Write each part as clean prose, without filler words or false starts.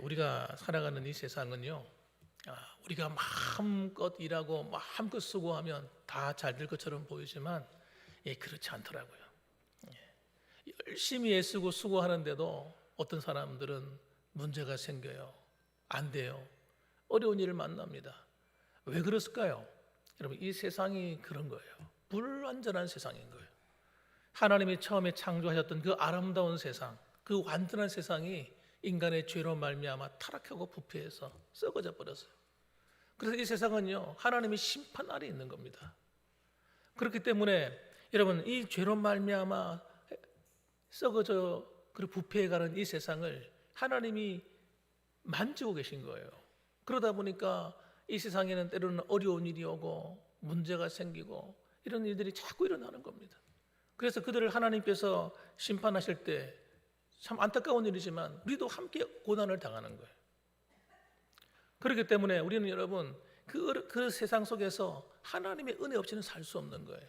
우리가 살아가는 이 세상은요, 우리가 마음껏 일하고 마음껏 수고하면 다 잘 될 것처럼 보이지만 그렇지 않더라고요. 열심히 애쓰고 수고하는데도 어떤 사람들은 문제가 생겨요. 안 돼요. 어려운 일을 만납니다. 왜 그랬을까요? 여러분, 이 세상이 그런 거예요. 불완전한 세상인 거예요. 하나님이 처음에 창조하셨던 그 아름다운 세상, 그 완전한 세상이 인간의 죄로 말미암아 타락하고 부패해서 썩어져 버렸어요. 그래서 이 세상은요, 하나님의 심판 아래 있는 겁니다. 그렇기 때문에 여러분, 이 죄로 말미암아 썩어져 그리고 부패해가는 이 세상을 하나님이 만지고 계신 거예요. 그러다 보니까 이 세상에는 때로는 어려운 일이 오고 문제가 생기고 이런 일들이 자꾸 일어나는 겁니다. 그래서 그들을 하나님께서 심판하실 때 참 안타까운 일이지만 우리도 함께 고난을 당하는 거예요. 그렇기 때문에 우리는 여러분 그 세상 속에서 하나님의 은혜 없이는 살 수 없는 거예요.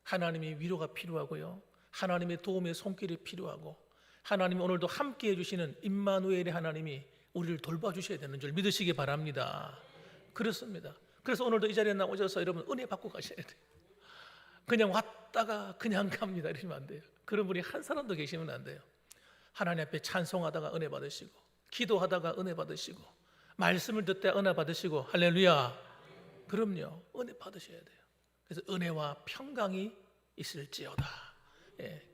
하나님의 위로가 필요하고요, 하나님의 도움의 손길이 필요하고, 하나님이 오늘도 함께 해주시는 임마누엘의 하나님이 우리를 돌봐주셔야 되는 줄 믿으시기 바랍니다. 그렇습니다. 그래서 오늘도 이 자리에 나오셔서 여러분 은혜 받고 가셔야 돼요. 그냥 왔다가 그냥 갑니다 이러시면 안 돼요. 그런 분이 한 사람도 계시면 안 돼요. 하나님 앞에 찬송하다가 은혜 받으시고, 기도하다가 은혜 받으시고, 말씀을 듣다 은혜 받으시고, 할렐루야. 그럼요, 은혜 받으셔야 돼요. 그래서 은혜와 평강이 있을지어다.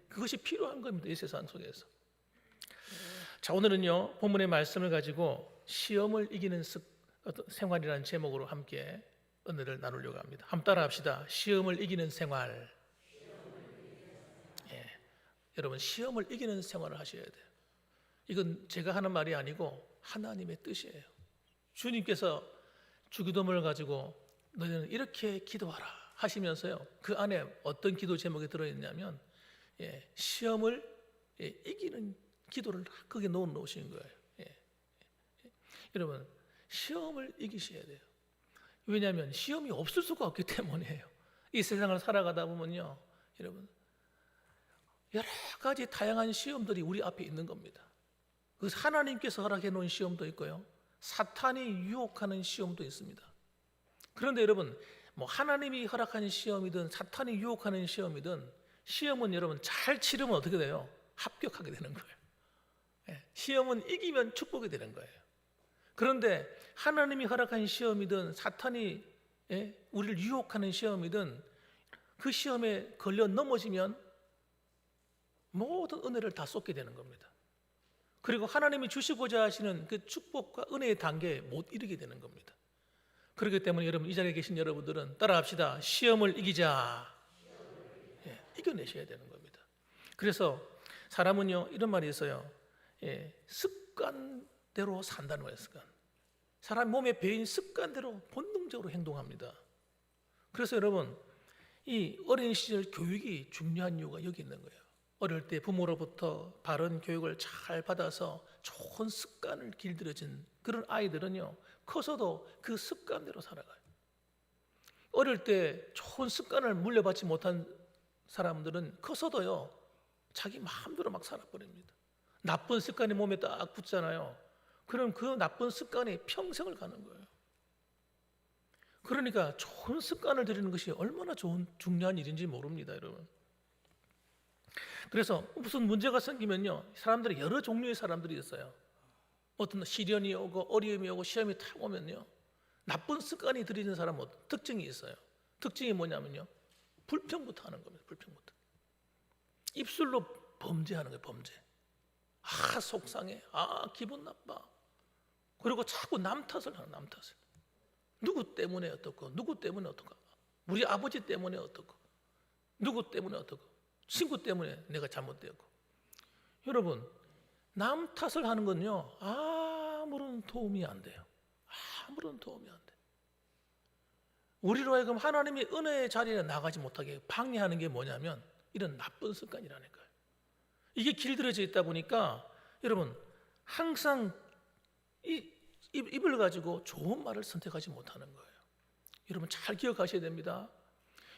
그것이 필요한 겁니다, 이 세상 속에서. 자, 오늘은요 본문의 말씀을 가지고 시험을 이기는 생활이라는 제목으로 함께 은혜를 나누려고 합니다. 한번 따라합시다. 시험을 이기는 생활. 여러분, 시험을 이기는 생활을 하셔야 돼요. 이건 제가 하는 말이 아니고 하나님의 뜻이에요. 주님께서 주기도문을 가지고 너희는 이렇게 기도하라 하시면서요, 그 안에 어떤 기도 제목이 들어있냐면 시험을 이기는 기도를 거기에 넣으신 거예요. 여러분, 시험을 이기셔야 돼요. 왜냐하면 시험이 없을 수가 없기 때문이에요. 이 세상을 살아가다 보면요, 여러분, 여러 가지 다양한 시험들이 우리 앞에 있는 겁니다. 그래서 하나님께서 허락해 놓은 시험도 있고요, 사탄이 유혹하는 시험도 있습니다. 그런데 여러분, 하나님이 허락한 시험이든 사탄이 유혹하는 시험이든, 시험은 여러분 잘 치르면 어떻게 돼요? 합격하게 되는 거예요. 시험은 이기면 축복이 되는 거예요. 그런데 하나님이 허락한 시험이든 사탄이 우리를 유혹하는 시험이든 그 시험에 걸려 넘어지면 모든 은혜를 다 쏟게 되는 겁니다. 그리고 하나님이 주시고자 하시는 그 축복과 은혜의 단계에 못 이르게 되는 겁니다. 그렇기 때문에 여러분, 이 자리에 계신 여러분들은 따라합시다. 시험을 이기자. 이겨내셔야 되는 겁니다. 그래서 사람은요, 이런 말이 있어요. 습관대로 산다는 거예요. 사람 몸에 배인 습관대로 본능적으로 행동합니다. 그래서 여러분, 이 어린 시절 교육이 중요한 이유가 여기 있는 거예요. 어릴 때 부모로부터 바른 교육을 잘 받아서 좋은 습관을 길들여진 그런 아이들은요, 커서도 그 습관대로 살아가요. 어릴 때 좋은 습관을 물려받지 못한 사람들은 커서도요, 자기 마음대로 막 살아버립니다. 나쁜 습관이 몸에 딱 붙잖아요. 그럼 그 나쁜 습관이 평생을 가는 거예요. 그러니까 좋은 습관을 들이는 것이 얼마나 중요한 일인지 모릅니다, 여러분. 그래서 무슨 문제가 생기면요, 사람들이 여러 종류의 사람들이 있어요. 어떤 시련이 오고 어려움이 오고 시험이 탁 오면요, 나쁜 습관이 들이는 사람은 특징이 있어요. 특징이 뭐냐면요, 불평부터 하는 겁니다. 불평부터. 입술로 범죄하는 거예요. 범죄. 아, 속상해. 아, 기분 나빠. 그리고 자꾸 남 탓을 하는, 남 탓을. 누구 때문에 어떻고, 누구 때문에 어떻고, 우리 아버지 때문에 어떻고, 누구 때문에 어떻고, 친구 때문에 내가 잘못되었고. 여러분, 남 탓을 하는 건요, 아무런 도움이 안 돼요. 아무런 도움이 안 돼. 우리로 하여금 하나님의 은혜의 자리에 나가지 못하게 방해하는 게 뭐냐면 이런 나쁜 습관이라는 거예요. 이게 길들여져 있다 보니까 여러분, 항상 입을 가지고 좋은 말을 선택하지 못하는 거예요. 여러분, 잘 기억하셔야 됩니다.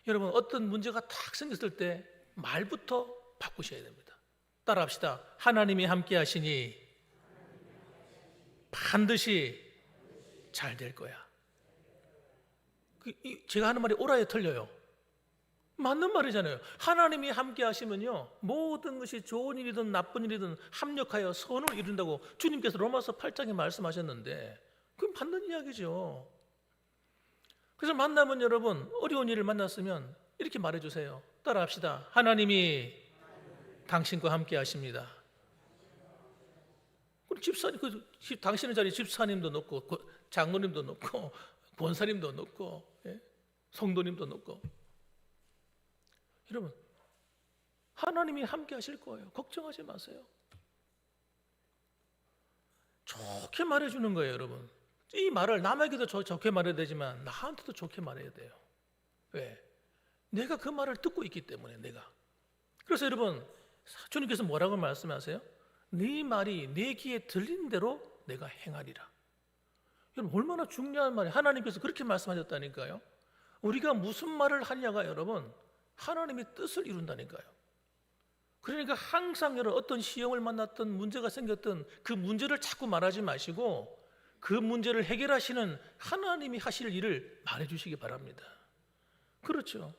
여러분, 어떤 문제가 탁 생겼을 때 말부터 바꾸셔야 됩니다. 따라합시다. 하나님이 함께 하시니 반드시 잘 될 거야. 제가 하는 말이 옳아요, 틀려요? 맞는 말이잖아요. 하나님이 함께 하시면요, 모든 것이 좋은 일이든 나쁜 일이든 합력하여 선을 이룬다고 주님께서 로마서 8장에 말씀하셨는데, 그건 맞는 이야기죠. 그래서 만나면 여러분, 어려운 일을 만났으면 이렇게 말해주세요. 따라합시다. 하나님이 당신과 함께 하십니다. 그럼 집사님, 당신의 자리에 집사님도 넣고 장로님도 넣고 권사님도 넣고, 예? 성도님도 넣고. 여러분, 하나님이 함께 하실 거예요. 걱정하지 마세요. 좋게 말해주는 거예요, 여러분. 이 말을 남에게도 좋게 말해야 되지만 나한테도 좋게 말해야 돼요. 왜? 내가 그 말을 듣고 있기 때문에. 내가. 그래서 여러분, 주님께서 뭐라고 말씀하세요? 네 말이 내 귀에 들린 대로 내가 행하리라. 여러분, 얼마나 중요한 말이에요. 하나님께서 그렇게 말씀하셨다니까요. 우리가 무슨 말을 하냐가 여러분, 하나님의 뜻을 이룬다니까요. 그러니까 항상 여러분, 어떤 시험을 만났던 문제가 생겼던 그 문제를 자꾸 말하지 마시고 그 문제를 해결하시는 하나님이 하실 일을 말해주시기 바랍니다. 그렇죠.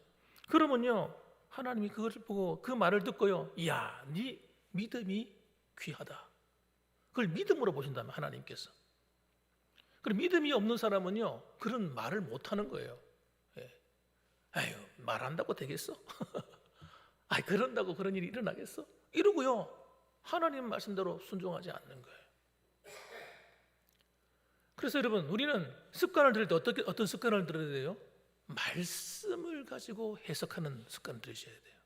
그러면요, 하나님이 그것을 보고 그 말을 듣고요, 이야, 네 믿음이 귀하다. 그걸 믿음으로 보신다면 하나님께서. 그럼 믿음이 없는 사람은요, 그런 말을 못하는 거예요. 예. 아유, 말한다고 되겠어? 아이, 그런다고 그런 일이 일어나겠어? 이러고요, 하나님 말씀대로 순종하지 않는 거예요. 그래서 여러분, 우리는 습관을 들을 때 어떤 습관을 들어야 돼요? 말씀을 가지고 해석하는 습관을 들으셔야 돼요.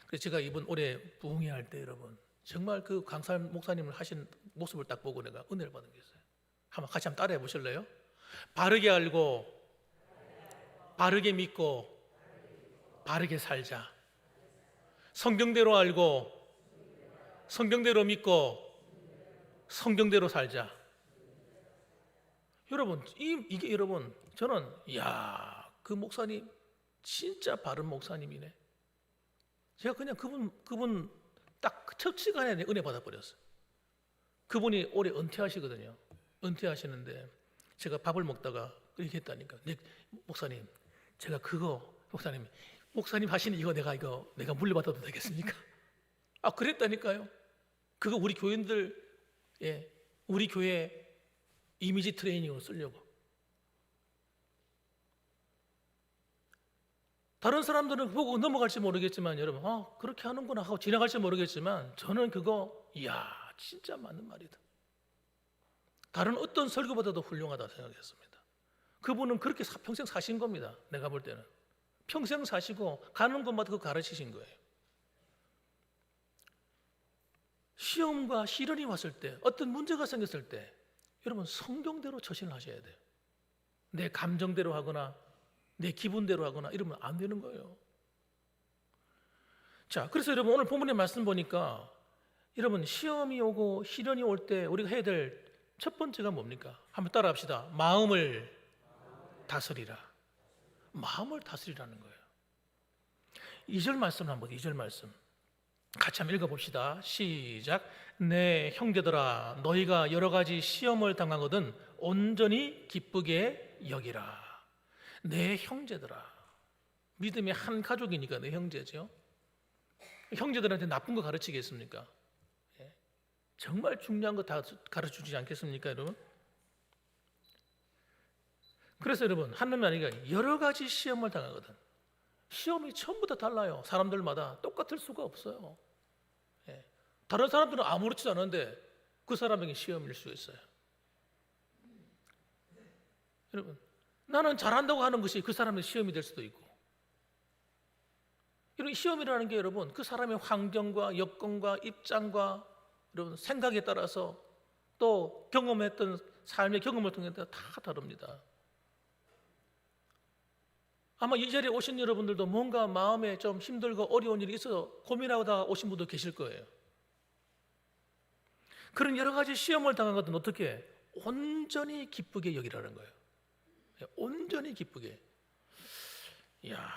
그래서 제가 이번 올해 부흥회 할 때 여러분, 정말 그 강살 목사님을 하신 모습을 딱 보고 내가 은혜를 받은 게 있어요. 같이 한번 따라해 보실래요? 바르게 알고, 바르게 믿고, 바르게 살자. 성경대로 알고, 성경대로 믿고, 성경대로 살자. 여러분, 이게 여러분, 저는 그 목사님 진짜 바른 목사님이네. 제가 그냥 그분 딱 첫 시간에 은혜 받아버렸어요. 그분이 올해 은퇴하시거든요. 은퇴하시는데 제가 밥을 먹다가 이렇게 했다니까. 목사님, 제가 목사님 하시는 이거 내가 물려받아도 되겠습니까? 그랬다니까요. 그거 우리 교인들, 우리 교회 이미지 트레이닝으로 쓰려고. 다른 사람들은 보고 넘어갈지 모르겠지만 여러분, 그렇게 하는구나 하고 지나갈지 모르겠지만 저는 그거 진짜 맞는 말이다. 다른 어떤 설교보다도 훌륭하다 생각했습니다. 그분은 그렇게 평생 사신 겁니다. 내가 볼 때는 평생 사시고 가는 곳마다 그거 가르치신 거예요. 시험과 시련이 왔을 때, 어떤 문제가 생겼을 때 여러분, 성경대로 처신을 하셔야 돼요. 내 감정대로 하거나 내 기분대로 하거나 이러면 안 되는 거예요. 자, 그래서 여러분, 오늘 본문의 말씀 보니까 여러분, 시험이 오고 시련이 올 때 우리가 해야 될 첫 번째가 뭡니까? 한번 따라합시다. 마음을 다스리라. 마음을 다스리라는 거예요. 2절 말씀 한번, 2절 말씀 같이 한번 읽어봅시다. 시작. 내 형제들아, 너희가 여러 가지 시험을 당하거든 온전히 기쁘게 여기라. 내 형제들아. 믿음의 한 가족이니까 내 형제죠. 형제들한테 나쁜 거 가르치겠습니까? 정말 중요한 거 다 가르쳐주지 않겠습니까, 여러분? 그래서 여러분, 하나님이 아니라 여러 가지 시험을 당하거든. 시험이 전부 다 달라요. 사람들마다 똑같을 수가 없어요. 다른 사람들은 아무렇지도 않은데 그 사람에게 시험일 수 있어요. 여러분, 나는 잘한다고 하는 것이 그 사람의 시험이 될 수도 있고, 이런 시험이라는 게 여러분, 그 사람의 환경과 여건과 입장과 여러분 생각에 따라서 또 경험했던 삶의 경험을 통해 다 다릅니다. 아마 이 자리에 오신 여러분들도 뭔가 마음에 좀 힘들고 어려운 일이 있어서 고민하다 오신 분도 계실 거예요. 그런 여러 가지 시험을 당한 것은 어떻게? 온전히 기쁘게 여기라는 거예요. 온전히 기쁘게. 이야,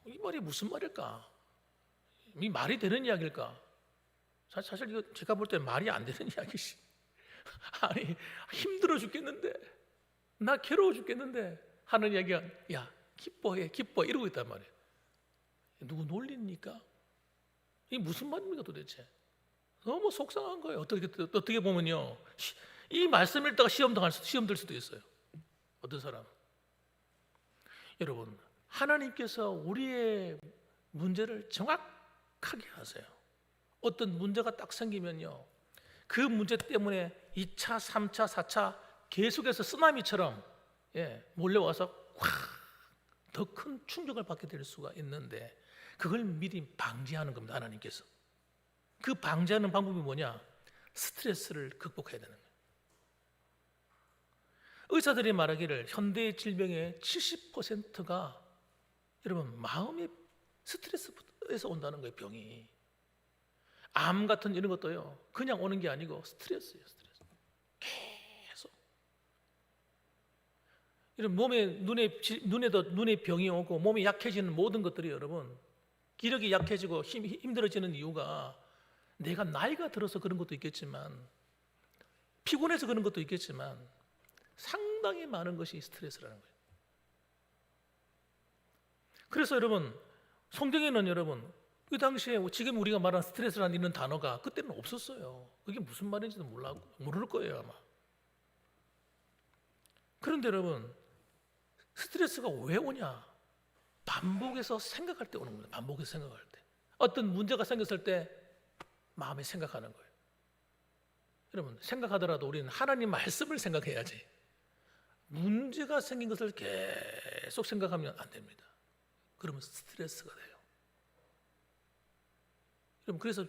이 말이 무슨 말일까? 이 말이 되는 이야기일까? 사실 이거 제가 볼 때 말이 안 되는 이야기지. 아니 힘들어 죽겠는데, 나 괴로워 죽겠는데 하는 얘기가 야 기뻐해 기뻐 이러고 있단 말이에요. 누구 놀립니까? 이게 무슨 말입니까 도대체? 너무 속상한 거예요. 어떻게 보면요, 이 말씀 읽다가 시험 들 수도 있어요. 어떤 사람. 여러분, 하나님께서 우리의 문제를 정확하게 아세요. 어떤 문제가 딱 생기면요, 그 문제 때문에 2차, 3차, 4차 계속해서 쓰나미처럼 몰려와서 더 큰 충격을 받게 될 수가 있는데, 그걸 미리 방지하는 겁니다. 하나님께서. 그 방지하는 방법이 뭐냐? 스트레스를 극복해야 되는 거예요. 의사들이 말하기를 현대의 질병의 70%가 여러분 마음의 스트레스에서 온다는 거예요. 병이. 암 같은 이런 것도요, 그냥 오는 게 아니고 스트레스예요. 스트레스. 계속. 이런 눈에 병이 오고 몸이 약해지는 모든 것들이 여러분, 기력이 약해지고 힘들어지는 이유가 내가 나이가 들어서 그런 것도 있겠지만, 피곤해서 그런 것도 있겠지만, 상당히 많은 것이 스트레스라는 거예요. 그래서 여러분, 성경에는 여러분, 그 당시에 지금 우리가 말하는 스트레스라는 이런 단어가 그때는 없었어요. 그게 무슨 말인지도 모를 거예요 아마. 그런데 여러분, 스트레스가 왜 오냐? 반복해서 생각할 때 오는 겁니다. 반복해서 생각할 때. 어떤 문제가 생겼을 때 마음에 생각하는 거예요. 여러분, 생각하더라도 우리는 하나님 말씀을 생각해야지, 문제가 생긴 것을 계속 생각하면 안 됩니다. 그러면 스트레스가 돼요. 여러분, 그래서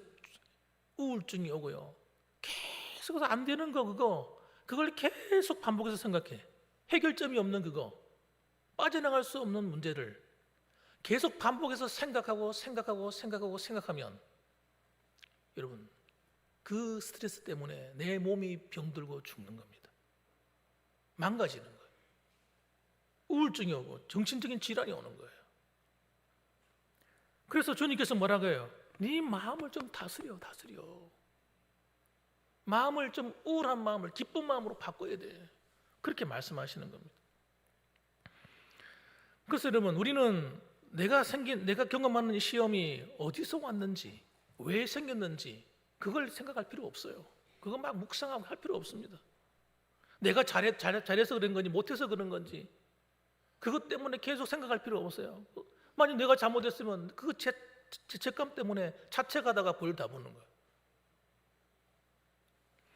우울증이 오고요, 계속해서 안 되는 그걸 계속 반복해서 생각해. 해결점이 없는 빠져나갈 수 없는 문제를 계속 반복해서 생각하면 여러분, 그 스트레스 때문에 내 몸이 병들고 죽는 겁니다. 망가지는 거예요. 우울증이 오고 정신적인 질환이 오는 거예요. 그래서 주님께서 뭐라고 해요? 네 마음을 좀 다스려. 마음을 좀, 우울한 마음을 기쁜 마음으로 바꿔야 돼. 그렇게 말씀하시는 겁니다. 그래서 여러분, 우리는 내가 경험하는 이 시험이 어디서 왔는지, 왜 생겼는지 그걸 생각할 필요 없어요. 그거 막 묵상하고 할 필요 없습니다. 내가 잘해서 그런 건지 못해서 그런 건지 그것 때문에 계속 생각할 필요 없어요. 만약 내가 잘못했으면 그 죄책감 때문에 자책하다가 벌 다 보는 거예요.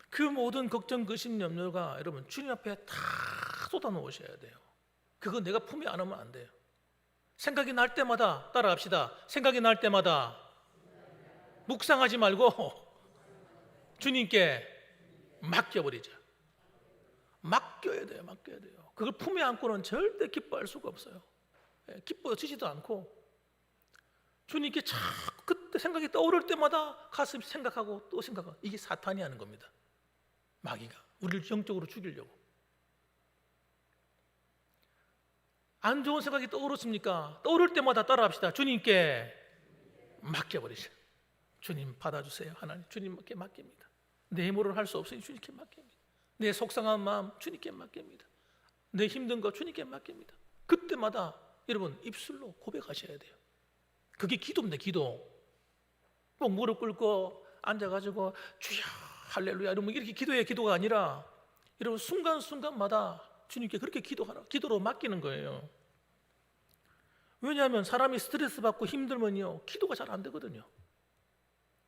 그 모든 걱정, 근심, 염려가 여러분 주님 앞에 다 쏟아 놓으셔야 돼요. 그거 내가 품에 안으면 안 돼요. 생각이 날 때마다, 따라합시다, 생각이 날 때마다 묵상하지 말고 주님께 맡겨버리자. 맡겨야 돼요. 그걸 품에 안고는 절대 기뻐할 수가 없어요. 기뻐지지도 않고, 주님께 자꾸 그때 생각이 떠오를 때마다 가슴이 생각하고 또 생각하고, 이게 사탄이 하는 겁니다. 마귀가 우리를 영적으로 죽이려고. 안 좋은 생각이 떠오르십니까? 떠오를 때마다 따라합시다. 주님께 맡겨버리세요. 주님 받아주세요. 하나님, 주님께 맡깁니다. 내 힘으로는 할 수 없으니 주님께 맡깁니다. 내 속상한 마음 주님께 맡깁니다. 내 힘든 거 주님께 맡깁니다. 그때마다 여러분 입술로 고백하셔야 돼요. 그게 기도입니다. 기도. 꼭 무릎 꿇고 앉아가지고 주여 할렐루야 이러면 이렇게 기도해. 기도가 아니라 여러분 순간순간마다 주님께 그렇게 기도로 맡기는 거예요. 왜냐하면 사람이 스트레스 받고 힘들면요, 기도가 잘 안 되거든요.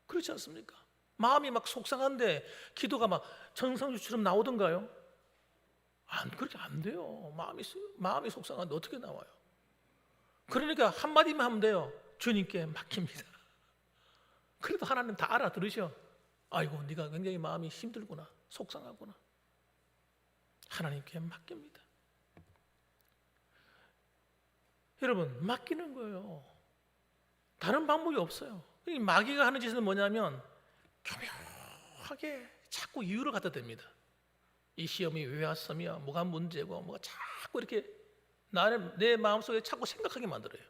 그렇지 않습니까? 마음이 막 속상한데 기도가 막 천상주처럼 나오던가요? 그렇게 안 돼요. 마음이 속상한데 어떻게 나와요? 그러니까 한마디만 하면 돼요. 주님께 맡깁니다. 그래도 하나님 다 알아들으셔. 아이고, 네가 굉장히 마음이 힘들구나, 속상하구나. 하나님께 맡깁니다. 여러분, 맡기는 거예요. 다른 방법이 없어요. 이 마귀가 하는 짓은 뭐냐면 교묘하게 자꾸 이유를 갖다 댑니다. 이 시험이 왜 왔으며 뭐가 문제고 뭐가 자꾸 이렇게 내 마음속에 자꾸 생각하게 만들어요.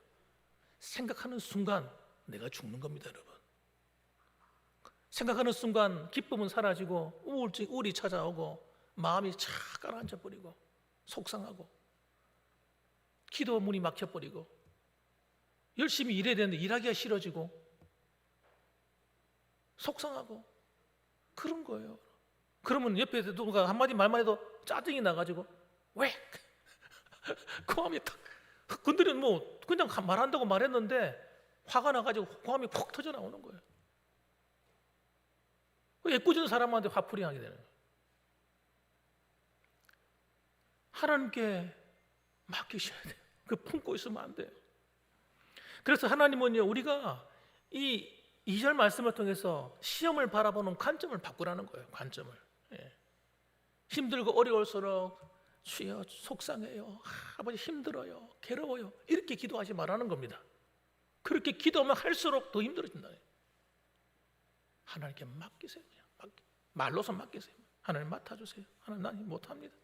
생각하는 순간 내가 죽는 겁니다, 여러분. 생각하는 순간 기쁨은 사라지고 우울이 찾아오고 마음이 착 가라앉아 버리고 속상하고 기도 문이 막혀 버리고 열심히 일해야 되는데 일하기가 싫어지고 속상하고 그런 거예요. 그러면 옆에 누가 한마디 말만 해도 짜증이 나가지고 왜? 그 마음이 탁 건드리면 뭐 그냥 말한다고 말했는데 화가 나가지고 그 마음이 푹 터져 나오는 거예요. 애꿎은 사람한테 화풀이 하게 되는 거예요. 하나님께 맡기셔야 돼요. 그 품고 있으면 안 돼요. 그래서 하나님은요, 우리가 이 2절 말씀을 통해서 시험을 바라보는 관점을 바꾸라는 거예요. 관점을. 예. 힘들고 어려울수록 주여 속상해요, 아버지 힘들어요, 괴로워요, 이렇게 기도하지 말라는 겁니다. 그렇게 기도하면 할수록 더 힘들어진다. 하나님께 맡기세요. 그냥 말로서 맡기세요. 하나님 맡아주세요. 하나님 난 못합니다.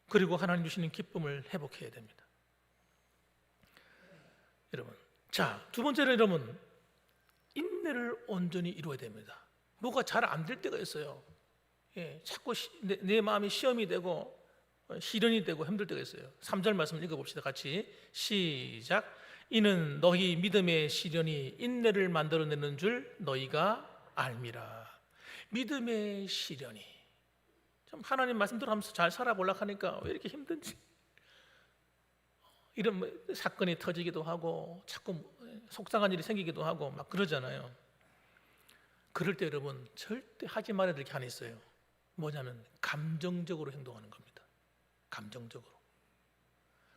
그리고 하나님 주시는 기쁨을 회복해야 됩니다. 여러분, 자, 두 번째로 여러분, 인내를 온전히 이루어야 됩니다. 뭐가 잘 안 될 때가 있어요. 예, 자꾸 내 마음이 시험이 되고 시련이 되고 힘들 때가 있어요. 3절 말씀을 읽어봅시다. 같이 시작. 이는 너희 믿음의 시련이 인내를 만들어내는 줄 너희가 알미라. 믿음의 시련이, 좀 하나님 말씀 들어가면서 잘 살아보려고 하니까 왜 이렇게 힘든지, 이런 사건이 터지기도 하고 자꾸 속상한 일이 생기기도 하고 막 그러잖아요. 그럴 때 여러분 절대 하지 말아야 될 게 하나 있어요. 뭐냐면 감정적으로 행동하는 겁니다.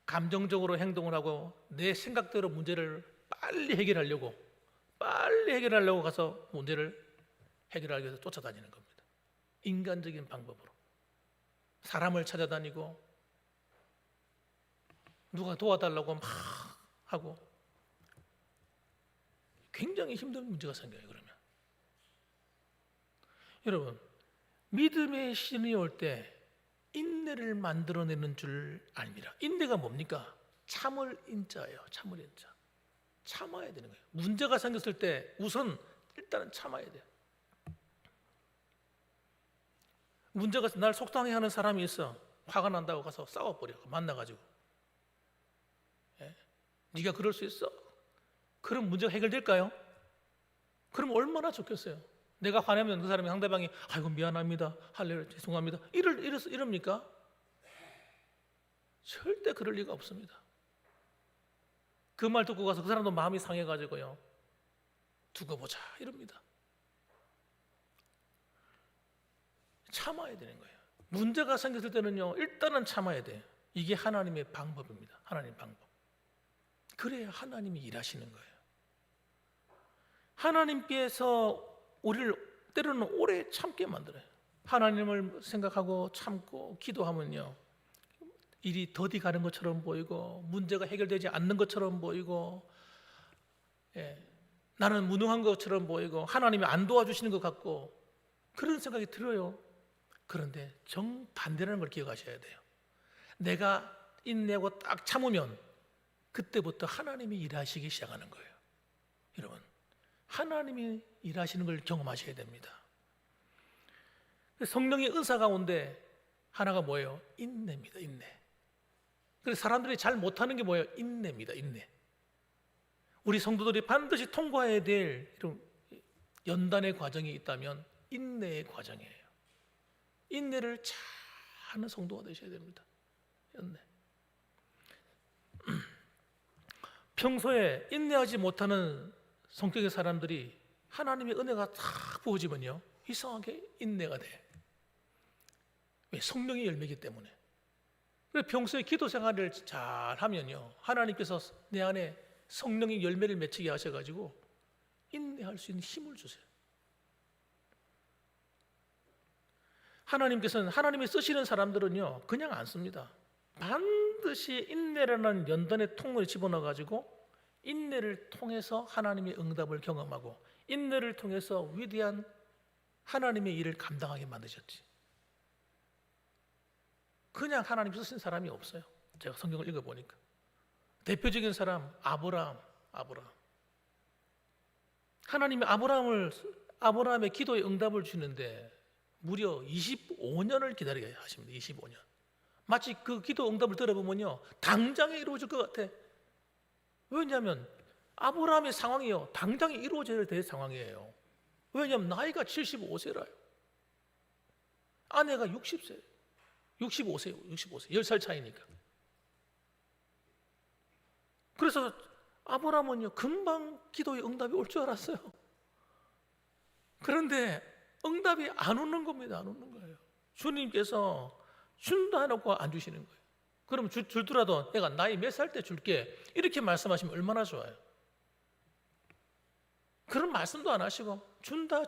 감정적으로 행동을 하고 내 생각대로 문제를 빨리 해결하려고 가서 문제를 해결하기 위해서 쫓아다니는 겁니다. 인간적인 방법으로 사람을 찾아다니고 누가 도와달라고 막 하고 굉장히 힘든 문제가 생겨요. 그러면 여러분, 믿음의 시련이 올 때 인내를 만들어내는 줄 알미라. 인내가 뭡니까? 참을 인자예요. 참을 인자. 참아야 되는 거예요. 문제가 생겼을 때 우선 일단은 참아야 돼요. 문제가 날 속상해하는 사람이 있어. 화가 난다고 가서 싸워버려. 만나가지고. 예? 네가 그럴 수 있어? 그럼 문제가 해결될까요? 그럼 얼마나 좋겠어요. 내가 화내면 그 사람이, 상대방이 아이고 미안합니다, 할렐루야 죄송합니다, 이럽니까? 절대 그럴 리가 없습니다. 그 말 듣고 가서 그 사람도 마음이 상해가지고요, 두고 보자 이럽니다. 참아야 되는 거예요. 문제가 생겼을 때는요, 일단은 참아야 돼요. 이게 하나님의 방법입니다. 하나님의 방법. 그래야 하나님이 일하시는 거예요. 하나님께서 우리를 때로는 오래 참게 만들어요. 하나님을 생각하고 참고 기도하면요, 일이 더디 가는 것처럼 보이고 문제가 해결되지 않는 것처럼 보이고, 나는 무능한 것처럼 보이고 하나님이 안 도와주시는 것 같고 그런 생각이 들어요. 그런데 정반대라는 걸 기억하셔야 돼요. 내가 인내하고 딱 참으면 그때부터 하나님이 일하시기 시작하는 거예요. 여러분, 하나님이 일하시는 걸 경험하셔야 됩니다. 성령의 은사 가운데 하나가 뭐예요? 인내입니다. 인내. 그래서 사람들이 잘 못하는 게 뭐예요? 인내입니다. 인내. 우리 성도들이 반드시 통과해야 될 이런 연단의 과정이 있다면 인내의 과정이에요. 인내를 잘 하는 성도가 되셔야 됩니다. 인내. 평소에 인내하지 못하는 성격의 사람들이 하나님의 은혜가 탁 부어지면요, 이상하게 인내가 돼. 왜? 성령의 열매이기 때문에. 그래서 평소에 기도 생활을 잘 하면요, 하나님께서 내 안에 성령의 열매를 맺히게 하셔가지고 인내할 수 있는 힘을 주세요. 하나님께서는, 하나님이 쓰시는 사람들은요, 그냥 안 씁니다. 반드시 인내라는 연단의 통로에 집어넣어가지고 인내를 통해서 하나님의 응답을 경험하고 인내를 통해서 위대한 하나님의 일을 감당하게 만드셨지. 그냥 하나님 쓰신 사람이 없어요. 제가 성경을 읽어보니까 대표적인 사람 아브라함. 하나님이 아브라함의 기도에 응답을 주는데 무려 25년을 기다리게 하십니다. 25년. 마치 그 기도 응답을 들어보면요, 당장에 이루어질 것 같아. 왜냐하면 아브라함의 상황이요, 당장에 이루어져야 될 상황이에요. 왜냐하면 나이가 75세라요. 아내가 60세, 65세요. 10살 차이니까. 그래서 아브라함은요, 금방 기도의 응답이 올 줄 알았어요. 그런데 응답이 안 오는 겁니다. 안 오는 거예요. 주님께서 준다 해놓고 안 주시는 거예요. 그럼 줄더라도 내가 나이 몇 살 때 줄게, 이렇게 말씀하시면 얼마나 좋아요. 그런 말씀도 안 하시고 준다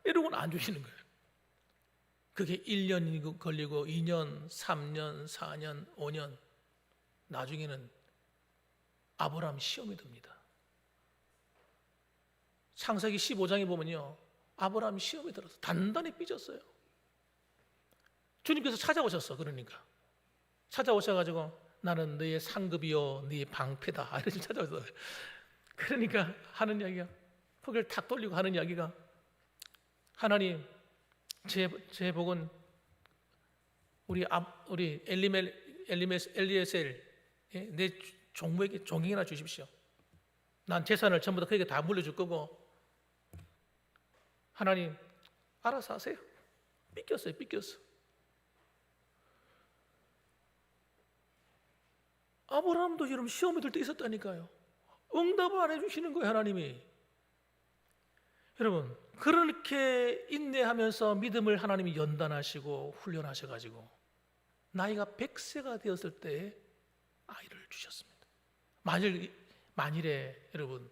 이러고는 안 주시는 거예요. 그게 1년 걸리고 2년, 3년, 4년, 5년, 나중에는 아브라함 시험이 듭니다. 창세기 15장에 보면요, 아브라함 시험이 들어서 단단히 삐졌어요. 주님께서 찾아오셨어. 그러니까 찾아오셔가지고 나는 너의 상급이요 너의 방패다, 이렇게 찾아오셨어요. 그러니까 하는 이야기가, 고개를 탁 돌리고 하는 이야기가, 하나님, 제 복은 우리 엘리에셀 내 종에게 종이나 주십시오. 난 재산을 전부 다 그에게 다 물려줄 거고, 하나님 알아서 하세요. 삐꼈어요. 아브라함도 여러분 시험에 들 때 있었다니까요. 응답을 안 해주시는 거예요, 하나님이. 여러분, 그렇게 인내하면서 믿음을 하나님이 연단하시고 훈련하셔가지고 나이가 100세가 되었을 때 아이를 주셨습니다. 만일에 여러분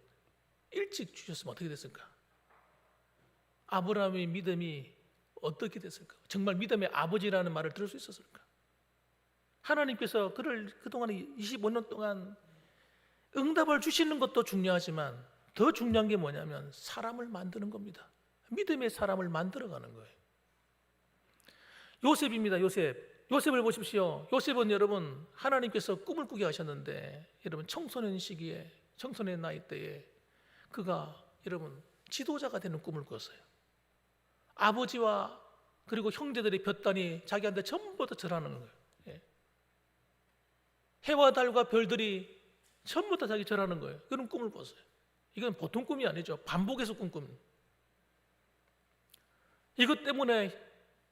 일찍 주셨으면 어떻게 됐을까? 아브라함의 믿음이 어떻게 됐을까? 정말 믿음의 아버지라는 말을 들을 수 있었을까? 하나님께서 그를 그동안 25년 동안 응답을 주시는 것도 중요하지만 더 중요한 게 뭐냐면 사람을 만드는 겁니다. 믿음의 사람을 만들어가는 거예요. 요셉입니다. 요셉을 보십시오. 요셉은 여러분 하나님께서 꿈을 꾸게 하셨는데, 여러분 청소년 시기에, 청소년 나이 때에 그가 여러분 지도자가 되는 꿈을 꿨어요. 아버지와 그리고 형제들이 볕단이 자기한테 전부 다 절하는 거예요. 예. 해와 달과 별들이 전부 다 자기 절하는 거예요. 그런 꿈을 꿨어요. 이건 보통 꿈이 아니죠. 반복해서 꾼 꿈. 이것 때문에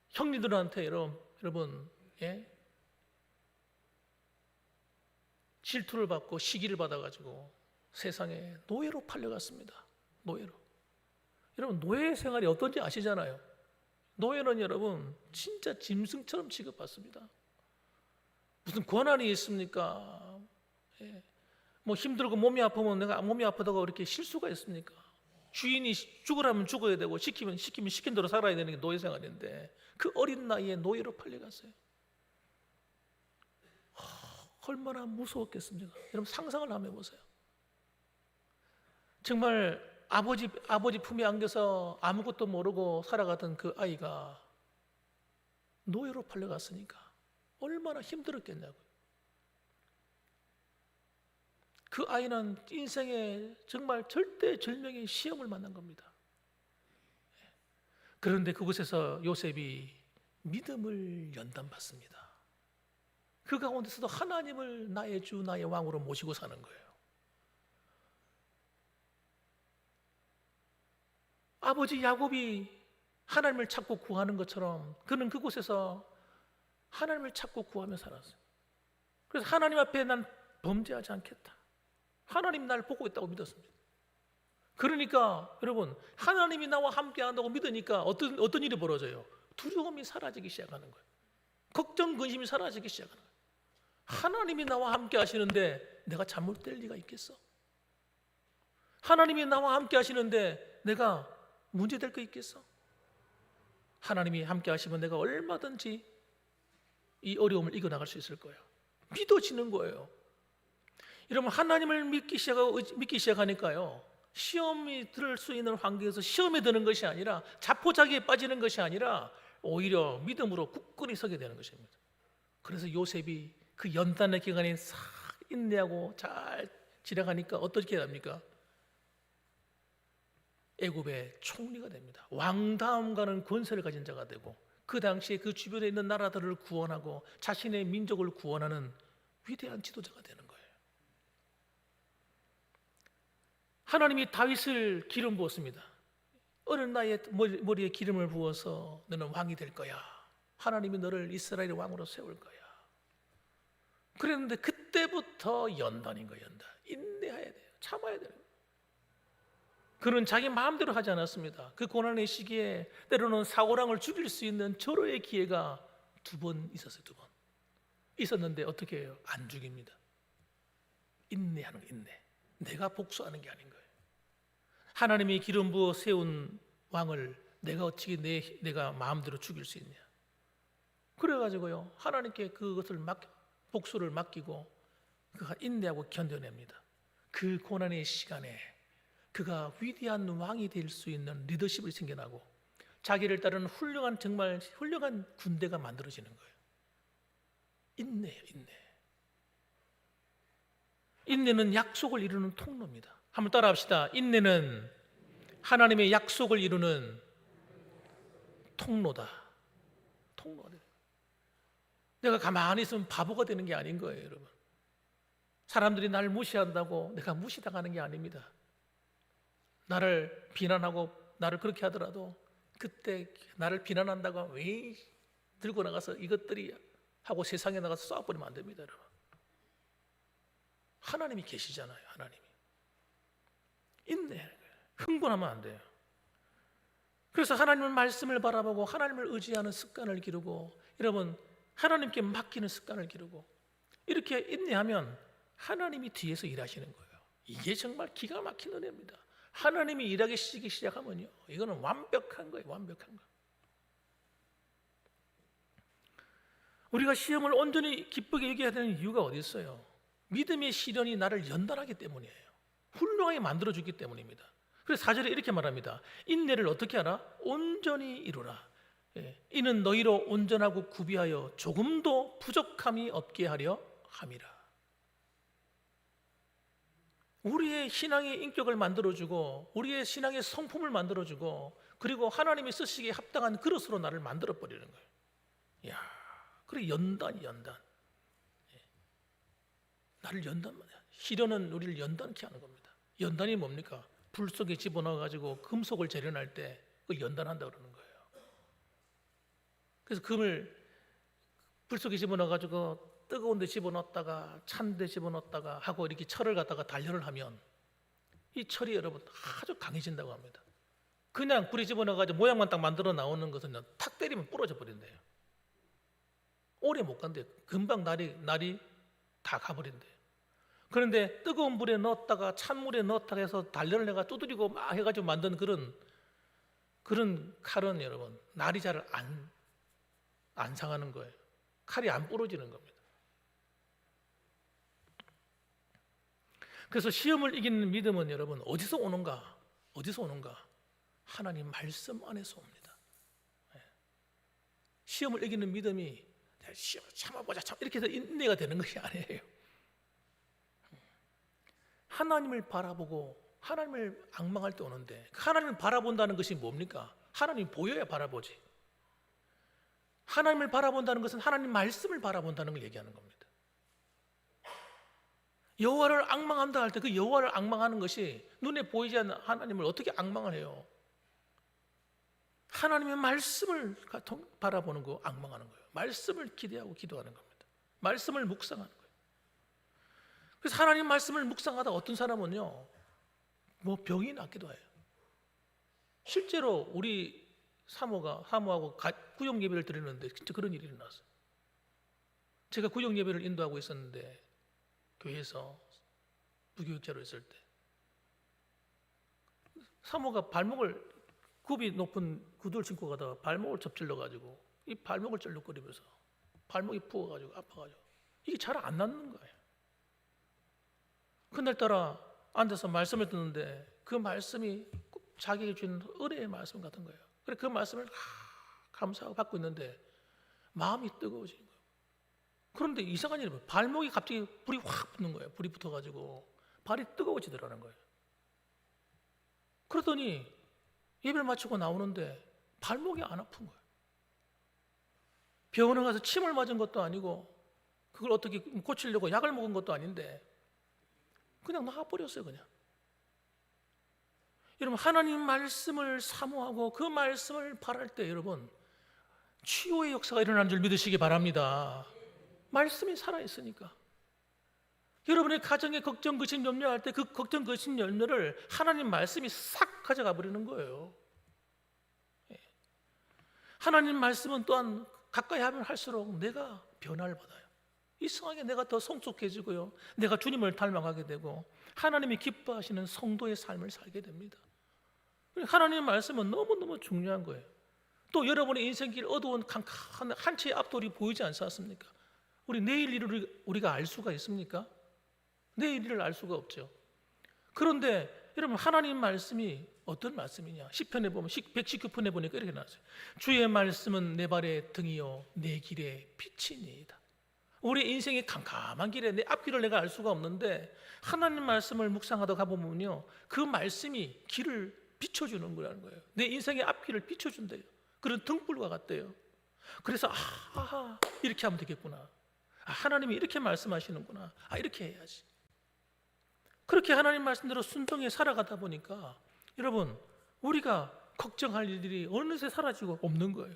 형님들한테 여러분 질투를 받고 시기를 받아가지고 세상에 노예로 팔려갔습니다. 노예로. 여러분 노예 생활이 어떤지 아시잖아요. 노예는 여러분 진짜 짐승처럼 취급받습니다. 무슨 권한이 있습니까? 뭐 힘들고 몸이 아프면 내가 몸이 아프다고 이렇게 쉴 수가 있습니까? 주인이 죽으라면 죽어야 되고 시키면 시킨 대로 살아야 되는 게 노예 생활인데, 그 어린 나이에 노예로 팔려갔어요. 얼마나 무서웠겠습니까? 여러분 상상을 한번 해보세요. 정말 아버지 품에 안겨서 아무것도 모르고 살아가던 그 아이가 노예로 팔려갔으니까 얼마나 힘들었겠냐고요. 그 아이는 인생에 정말 절대절명의 시험을 만난 겁니다. 그런데 그곳에서 요셉이 믿음을 연단받습니다. 그 가운데서도 하나님을 나의 주, 나의 왕으로 모시고 사는 거예요. 아버지 야곱이 하나님을 찾고 구하는 것처럼 그는 그곳에서 하나님을 찾고 구하며 살았어요. 그래서 하나님 앞에 난 범죄하지 않겠다, 하나님 날 보고 있다고 믿었습니다. 그러니까 여러분 하나님이 나와 함께 한다고 믿으니까 어떤 일이 벌어져요? 두려움이 사라지기 시작하는 거예요. 걱정, 근심이 사라지기 시작하는 거예요. 하나님이 나와 함께 하시는데 내가 잘못될 리가 있겠어? 하나님이 나와 함께 하시는데 내가 문제될 거 있겠어? 하나님이 함께 하시면 내가 얼마든지 이 어려움을 이겨나갈 수 있을 거예요. 믿어지는 거예요. 여러분 하나님을 믿기 시작하니까요, 시험이 들 수 있는 환경에서 시험에 드는 것이 아니라 자포자기에 빠지는 것이 아니라 오히려 믿음으로 굳건히 서게 되는 것입니다. 그래서 요셉이 그 연단의 기간에 싹 인내하고 잘 지나가니까 어떻게 합니까? 애굽의 총리가 됩니다. 왕 다음 가는 권세를 가진 자가 되고 그 당시에 그 주변에 있는 나라들을 구원하고 자신의 민족을 구원하는 위대한 지도자가 되는 거예요. 하나님이 다윗을 기름 부었습니다. 어린 나이에 머리에 기름을 부어서 너는 왕이 될 거야. 하나님이 너를 이스라엘의 왕으로 세울 거야. 그랬는데 그때부터 연단인 거예요. 연단. 인내해야 돼요. 참아야 돼요. 그는 자기 마음대로 하지 않았습니다. 그 고난의 시기에 때로는 사고랑을 죽일 수 있는 절호의 기회가 2번 있었어요. 2번 있었는데 어떻게 해요? 안 죽입니다. 인내하는 거. 인내. 내가 복수하는 게 아닌 거예요. 하나님이 기름 부어 세운 왕을 내가 어떻게 내가 마음대로 죽일 수 있냐. 그래가지고요 하나님께 그것을 복수를 맡기고 그가 인내하고 견뎌냅니다. 그 고난의 시간에 그가 위대한 왕이 될 수 있는 리더십이 생겨나고 자기를 따르는 정말 훌륭한 군대가 만들어지는 거예요. 인내예요. 인내는 약속을 이루는 통로입니다. 한번 따라합시다. 인내는 하나님의 약속을 이루는 통로다. 통로다. 내가 가만히 있으면 바보가 되는 게 아닌 거예요, 여러분. 사람들이 나를 무시한다고 내가 무시당하는 게 아닙니다. 나를 비난하고 나를 그렇게 하더라도 그때 나를 비난한다고 왜 들고 나가서 이것들이 하고 세상에 나가서 쏴버리면 안 됩니다, 여러분. 하나님이 계시잖아요. 하나님이 인내하는 거예요. 흥분하면 안 돼요. 그래서 하나님의 말씀을 바라보고 하나님을 의지하는 습관을 기르고 여러분 하나님께 맡기는 습관을 기르고 이렇게 인내하면 하나님이 뒤에서 일하시는 거예요. 이게 정말 기가 막힌 은혜입니다. 하나님이 일하기 시작하면요 이거는 완벽한 거예요. 완벽한 거. 우리가 시험을 온전히 기쁘게 여겨야 되는 이유가 어디 있어요? 믿음의 시련이 나를 연단하기 때문이에요. 훌륭하게 만들어주기 때문입니다. 그래서 4절에 이렇게 말합니다. 인내를 어떻게 하라? 온전히 이루라. 이는 너희로 온전하고 구비하여 조금도 부족함이 없게 하려 함이라. 우리의 신앙의 인격을 만들어주고 우리의 신앙의 성품을 만들어주고 그리고 하나님이 쓰시기에 합당한 그릇으로 나를 만들어버리는 거예요. 이야, 그래 연단. 나를 시련은 우리를 연단케 하는 겁니다. 연단이 뭡니까? 불 속에 집어넣어가지고 금속을 재련할 때 그걸 연단한다 그러는 거예요. 그래서 금을 불 속에 집어넣어가지고 뜨거운 데 집어넣었다가 찬 데 집어넣었다가 하고 이렇게 철을 갖다가 단련을 하면 이 철이 여러분 아주 강해진다고 합니다. 그냥 불에 집어넣어가지고 모양만 딱 만들어 나오는 것은 탁 때리면 부러져 버린대요. 오래 못 간대요. 금방 날이 다 가버린대요. 그런데 뜨거운 물에 넣었다가 찬물에 넣었다가 해서 단련을 해가 두드리고 막 해가지고 만든 그런 칼은 여러분 날이 잘 안 상하는 거예요. 칼이 안 부러지는 겁니다. 그래서 시험을 이기는 믿음은 여러분 어디서 오는가? 하나님 말씀 안에서 옵니다. 시험을 이기는 믿음이 시험을 참아보자 이렇게 해서 인내가 되는 것이 아니에요. 하나님을 바라보고 하나님을 앙망할 때 오는데 하나님을 바라본다는 것이 뭡니까? 하나님이 보여야 바라보지. 하나님을 바라본다는 것은 하나님 말씀을 바라본다는 걸 얘기하는 겁니다. 여호와를 앙망한다 할 때 그 여호와를 앙망하는 것이 눈에 보이지 않는 하나님을 어떻게 앙망을 해요? 하나님의 말씀을 바라보는 거 앙망하는 거예요. 말씀을 기대하고 기도하는 겁니다. 말씀을 묵상하는 거예요. 그래서 하나님 말씀을 묵상하다 어떤 사람은요 병이 낫기도 해요. 실제로 우리 사모하고 구역 예배를 드리는데 진짜 그런 일이 일어났어요. 제가 구역 예배를 인도하고 있었는데 교회에서 부교육자로 있을 때 사모가 발목을 굽이 높은 구두를 신고 가다가 발목을 접질러 가지고 이 발목을 쩔룩거리면서 발목이 부어가지고 아파가지고 이게 잘 안 낫는 거예요. 그날따라 앉아서 말씀을 듣는데 그 말씀이 자기에게 주는 은혜의 말씀 같은 거예요. 그래 그 말씀을 감사하고 받고 있는데 마음이 뜨거워지는 거예요. 그런데 이상한 일이 발목이 갑자기 불이 확 붙는 거예요. 불이 붙어가지고 발이 뜨거워지더라는 거예요. 그러더니 예배를 마치고 나오는데 발목이 안 아픈 거예요. 병원에 가서 침을 맞은 것도 아니고 그걸 어떻게 고치려고 약을 먹은 것도 아닌데 그냥 나가버렸어요. 그냥. 여러분, 하나님 말씀을 사모하고 그 말씀을 바랄 때 여러분 치유의 역사가 일어나는 줄 믿으시기 바랍니다. 말씀이 살아있으니까. 여러분의 가정에 걱정, 근심, 염려할 때 그 걱정, 근심, 염려를 하나님 말씀이 싹 가져가 버리는 거예요. 하나님 말씀은 또한 가까이 하면 할수록 내가 변화를 받아요. 이상하게 내가 더 성숙해지고요, 내가 주님을 닮아가게 되고 하나님이 기뻐하시는 성도의 삶을 살게 됩니다. 하나님의 말씀은 너무너무 중요한 거예요. 또 여러분의 인생길 어두운 캄캄한 한 채의 앞돌이 보이지 않습니까? 우리 내일 일을 우리가 알 수가 있습니까? 내일 일을 알 수가 없죠. 그런데 여러분, 하나님 말씀이 어떤 말씀이냐? 시편에 보면 119편에 보니까 이렇게 나왔어요. 주의 말씀은 내 발의 등이요 내 길의 빛이니이다. 우리 인생의 캄캄한 길에 내 앞길을 내가 알 수가 없는데 하나님 말씀을 묵상하다 가보면요, 그 말씀이 길을 비춰주는 거라는 거예요. 내 인생의 앞길을 비춰준대요. 그런 등불과 같대요. 그래서 이렇게 하면 되겠구나. 하나님이 이렇게 말씀하시는구나. 이렇게 해야지. 그렇게 하나님 말씀대로 순종해 살아가다 보니까 여러분, 우리가 걱정할 일들이 어느새 사라지고 없는 거예요.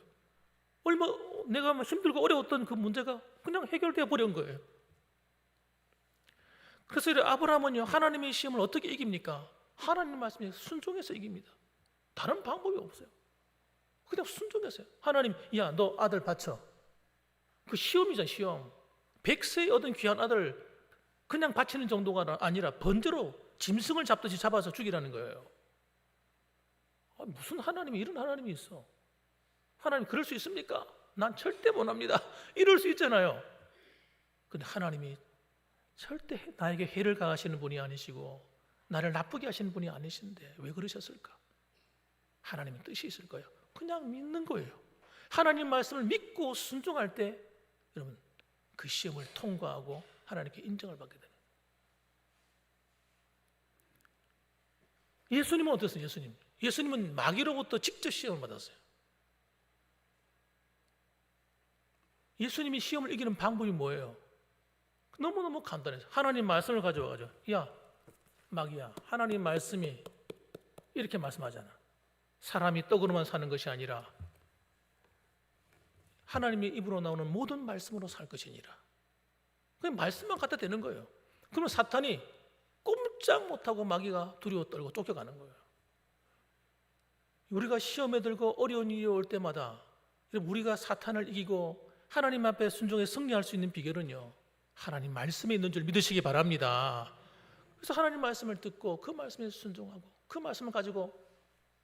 얼마 내가 힘들고 어려웠던 그 문제가 그냥 해결되어 버린 거예요. 그래서 아브라함은요, 하나님의 시험을 어떻게 이깁니까? 하나님 말씀에 순종해서 이깁니다. 다른 방법이 없어요. 그냥 순종했어요. 하나님, 야, 너 아들 바쳐. 그 시험이잖아, 시험. 100세에 얻은 귀한 아들 그냥 바치는 정도가 아니라 번제로 짐승을 잡듯이 잡아서 죽이라는 거예요. 무슨 하나님이 이런 하나님이 있어? 하나님 그럴 수 있습니까? 난 절대 못합니다. 이럴 수 있잖아요. 근데 하나님이 절대 나에게 해를 가하시는 분이 아니시고 나를 나쁘게 하시는 분이 아니신데 왜 그러셨을까? 하나님의 뜻이 있을 거예요. 그냥 믿는 거예요. 하나님 말씀을 믿고 순종할 때 여러분, 그 시험을 통과하고 하나님께 인정을 받게 되는. 예수님은 어땠어요? 예수님은 마귀로부터 직접 시험을 받았어요. 예수님이 시험을 이기는 방법이 뭐예요? 너무너무 간단해요. 하나님 말씀을 가져와가지고, 야, 마귀야, 하나님 말씀이 이렇게 말씀하잖아. 사람이 떡으로만 사는 것이 아니라 하나님의 입으로 나오는 모든 말씀으로 살 것이니라. 그냥 말씀만 갖다 대는 거예요. 그러면 사탄이 꼼짝 못하고 마귀가 두려워 떨고 쫓겨가는 거예요. 우리가 시험에 들고 어려운 일이 올 때마다 우리가 사탄을 이기고 하나님 앞에 순종해 승리할 수 있는 비결은요, 하나님 말씀에 있는 줄 믿으시기 바랍니다. 그래서 하나님 말씀을 듣고 그 말씀에 순종하고 그 말씀을 가지고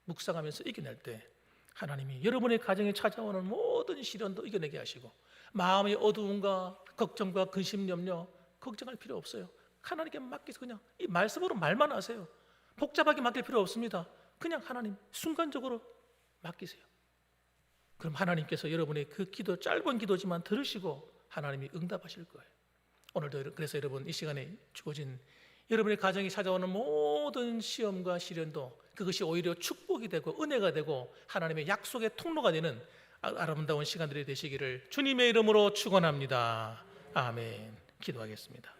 묵상하면서 이겨낼 때 하나님이 여러분의 가정에 찾아오는 모든 시련도 이겨내게 하시고 마음의 어두움과 걱정과 근심, 염려 걱정할 필요 없어요. 하나님께 맡기서 그냥 이 말씀으로 말만 하세요. 복잡하게 맡길 필요 없습니다. 그냥 하나님 순간적으로 맡기세요. 그럼 하나님께서 여러분의 그 기도, 짧은 기도지만 들으시고 하나님이 응답하실 거예요. 오늘도 그래서 여러분, 이 시간에 주어진 여러분의 가정에 찾아오는 모든 시험과 시련도 그것이 오히려 축복이 되고 은혜가 되고 하나님의 약속의 통로가 되는 아름다운 시간들이 되시기를 주님의 이름으로 축원합니다. 아멘. 기도하겠습니다.